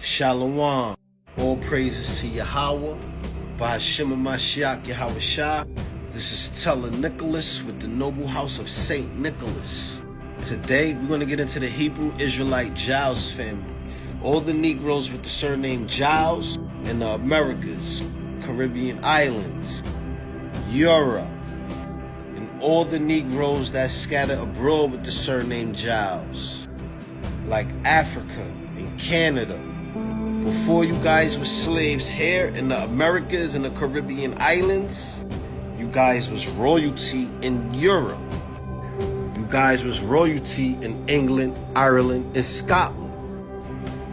Shalom. All praises to Yahweh. Ba'Hashem Mashiach Yahweh Shah. This is Teller Nicholas with the Noble House of Saint Nicholas. Today, we're going to get into the Hebrew Israelite Giles family. All the Negroes with the surname Giles in the Americas, Caribbean islands, Europe, and all the Negroes that scatter abroad with the surname Giles, like Africa and Canada. Before you guys were slaves here in the Americas and the Caribbean islands, you guys was royalty in Europe. You guys was royalty in England, Ireland, and Scotland,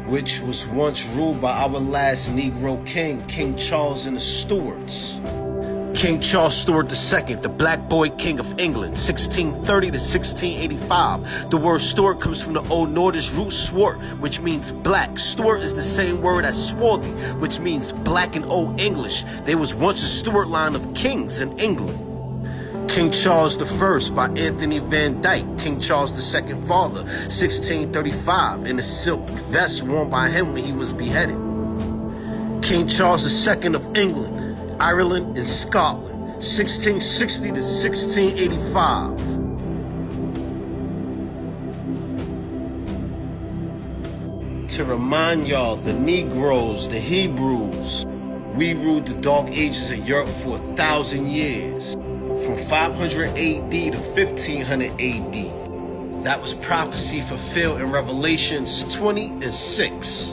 which was once ruled by our last Negro king, King Charles and the Stuarts. King Charles Stuart II, the Black Boy King of England, 1630 to 1685. The word Stuart comes from the Old Nordish root swart, which means black. Stuart is the same word as swarthy, which means black in Old English. There was once a Stuart line of kings in England. King Charles I by Anthony Van Dyke, King Charles II father, 1635, in a silk vest worn by him when he was beheaded. King Charles II of England, Ireland, and Scotland, 1660 to 1685. To remind y'all, the Negroes, the Hebrews, we ruled the Dark Ages of Europe for 1,000 years, from 500 AD to 1500 AD. That was prophecy fulfilled in Revelations 20 and 6.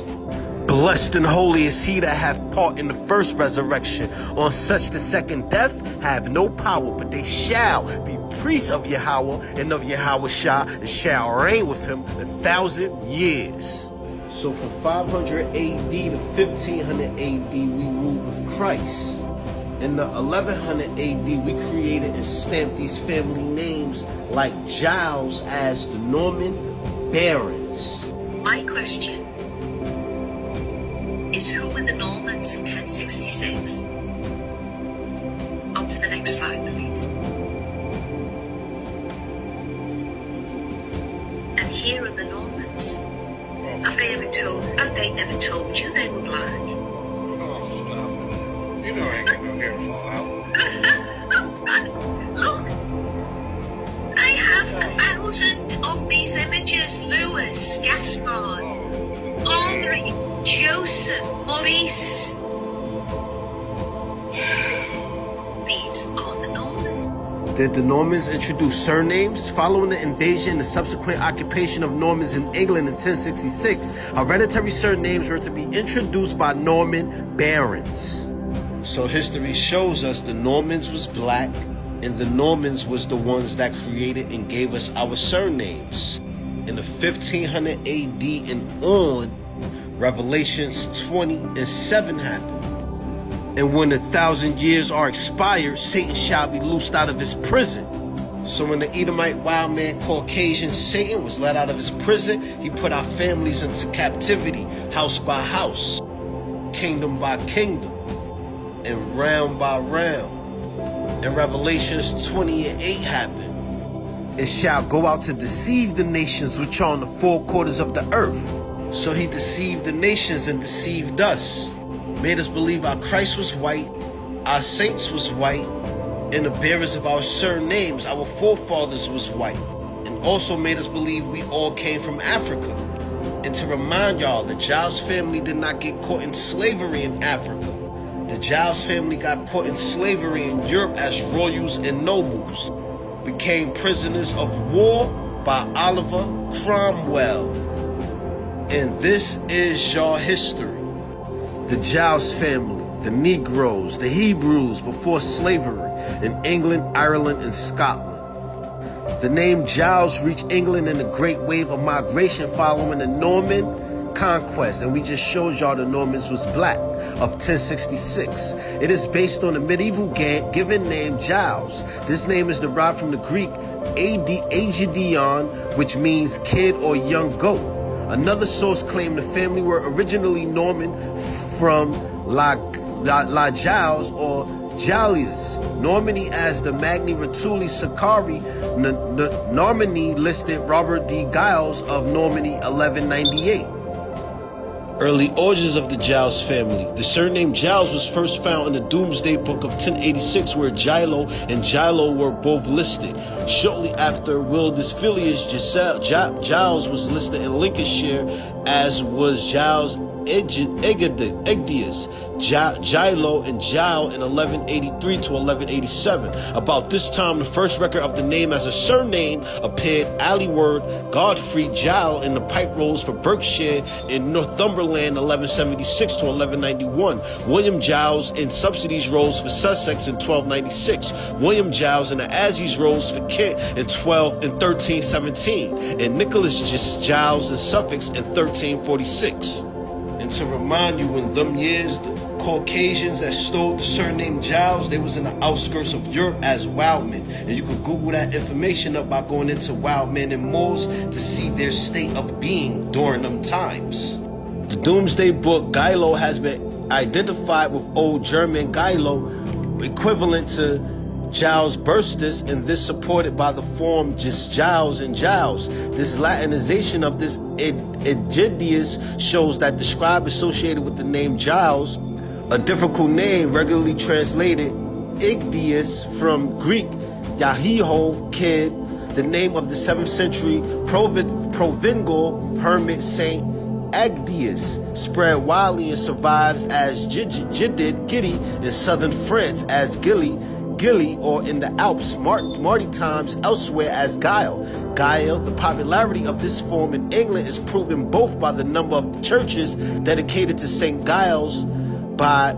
Blessed and holy is he that hath part in the first resurrection. On such the second death have no power, but they shall be priests of Yahweh and of Yahweh Shah, and shall reign with him 1,000 years. So from 500 AD to 1500 AD, we ruled with Christ. In the 1100 AD, we created and stamped these family names like Giles as the Norman Barons. My question is, who were the Normans in 1066? On to the next slide, please. And here are the Normans. Have they ever told you they were black? Oh, stop it. You know I ain't gonna get fall out. Look, I have 1,000 of these images. Lewis, Gaspard, Henri, Joseph, Maurice. These are the Normans. Did the Normans introduce surnames? Following the invasion and the subsequent occupation of Normans in England in 1066, hereditary surnames were to be introduced by Norman barons. So history shows us the Normans was black, and the Normans was the ones that created and gave us our surnames. In the 1500 AD and on, Revelations 20 and 7 happened. And when 1,000 years are expired, Satan shall be loosed out of his prison. So when the Edomite wild man Caucasian Satan was let out of his prison, he put our families into captivity, house by house, kingdom by kingdom, and round by round. And Revelations 20 and 8 happened. It shall go out to deceive the nations which are on the four quarters of the earth. So he deceived the nations and deceived us. Made us believe our Christ was white, our saints was white, and the bearers of our surnames, our forefathers, was white. And also made us believe we all came from Africa. And to remind y'all, the Giles family did not get caught in slavery in Africa. The Giles family got caught in slavery in Europe as royals and nobles. Became prisoners of war by Oliver Cromwell. And this is your history. The Giles family, the Negroes, the Hebrews before slavery in England, Ireland, and Scotland. The name Giles reached England in a great wave of migration following the Norman conquest, and we just showed y'all the Normans was black, of 1066. It is based on the medieval given name Giles. This name is derived from the Greek Agedion, which means kid or young goat. Another source claimed the family were originally Norman from La Giles or Giles, Normandy, as the Magni Rotuli Sakari Normandy listed Robert D. Giles of Normandy 1198. Early origins of the Giles family. The surname Giles was first found in the Doomsday Book of 1086, where Gilo and Gilo were both listed. Shortly after Wildus Filius, Giles was listed in Lincolnshire, as was Giles Egdius, Gilo, and Gile in 1183 to 1187. About this time, the first record of the name as a surname appeared. Aylward Godfrey Gile in the Pipe Rolls for Berkshire in Northumberland 1176 to 1191. William Giles in Subsidies Rolls for Sussex in 1296. William Giles in the Asses Rolls for Kent in 1317. And Nicholas Giles in Suffolk in 1346. And to remind you, in them years, the Caucasians that stole the surname Giles, they was in the outskirts of Europe as wildmen. And you could Google that information up by going into Wild Men and Moors to see their state of being during them times. The Doomsday Book, Gilo, has been identified with Old German Gilo, equivalent to Giles Burstus, and this supported by the form just Giles and Giles. This Latinization of this Egidius shows that the scribe associated with the name Giles, a difficult name regularly translated Igdius from Greek Yahihov Kid, the name of the 7th century Provincial hermit Saint Agdius, spread widely and survives as Giddy in southern France as Gilly, or in the Alps, Marty times elsewhere as Guile. The popularity of this form in England is proven both by the number of churches dedicated to St. Giles by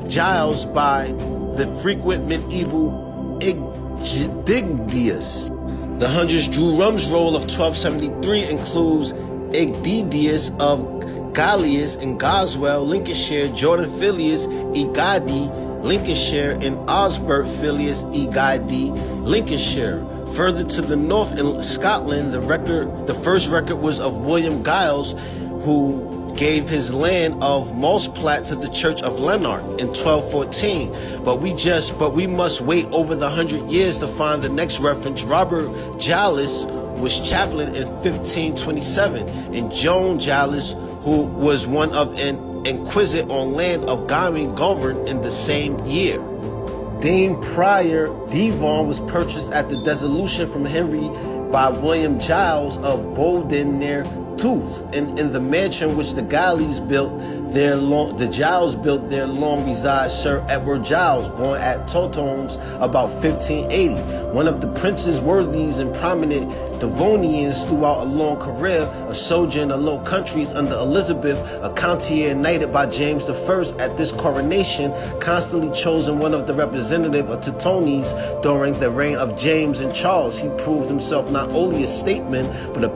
the frequent medieval Igdidius. The Hundreds Drew Rum's roll of 1273 includes Igdidius of Giles in Goswell, Lincolnshire, Jordan Filius, Egadi, Lincolnshire, and Osbert Filius Egadi, Lincolnshire. Further to the north in Scotland, the first record was of William Giles, who gave his land of Malsplat to the Church of Lanark in 1214. But we must wait over the 100 years to find the next reference. Robert Giles was chaplain in 1527, and Joan Giles, who was one of an inquisit on land of Gawain, governed in the same year. Dame Prior Devon was purchased at the dissolution from Henry by William Giles of Bowden near Tooths, and in the mansion which the Giles built there long resides Sir Edward Giles, born at Totons about 1580. One of the prince's worthies and prominent Devonians throughout a long career, a soldier in the Low Countries under Elizabeth, a countier knighted by James I at this coronation, constantly chosen one of the representative of Teutones during the reign of James and Charles. He proved himself not only a statesman, but a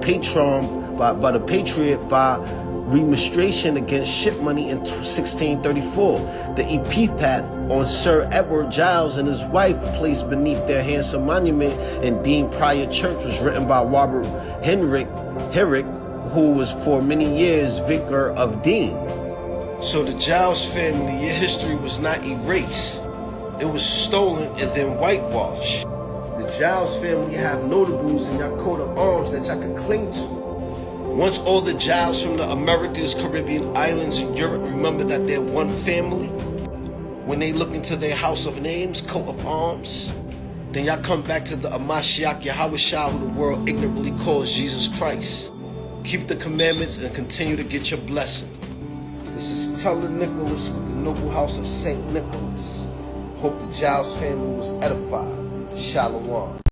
patriot by remonstration against ship money in 1634. The epitaph on Sir Edward Giles and his wife, placed beneath their handsome monument in Dean Prior Church, was written by Robert Herrick, who was for many years vicar of Dean. So the Giles family, your history was not erased. It was stolen and then whitewashed. The Giles family have notables in your coat of arms that y'all can cling to. Once all the Giles from the Americas, Caribbean islands, and Europe remember that they're one family, when they look into their house of names, coat of arms, then y'all come back to the Amashiach Yahushua, who the world ignorantly calls Jesus Christ. Keep the commandments and continue to get your blessing. This is Teller Nicholas with the Noble House of St. Nicholas. Hope the Giles family was edified. Shalom.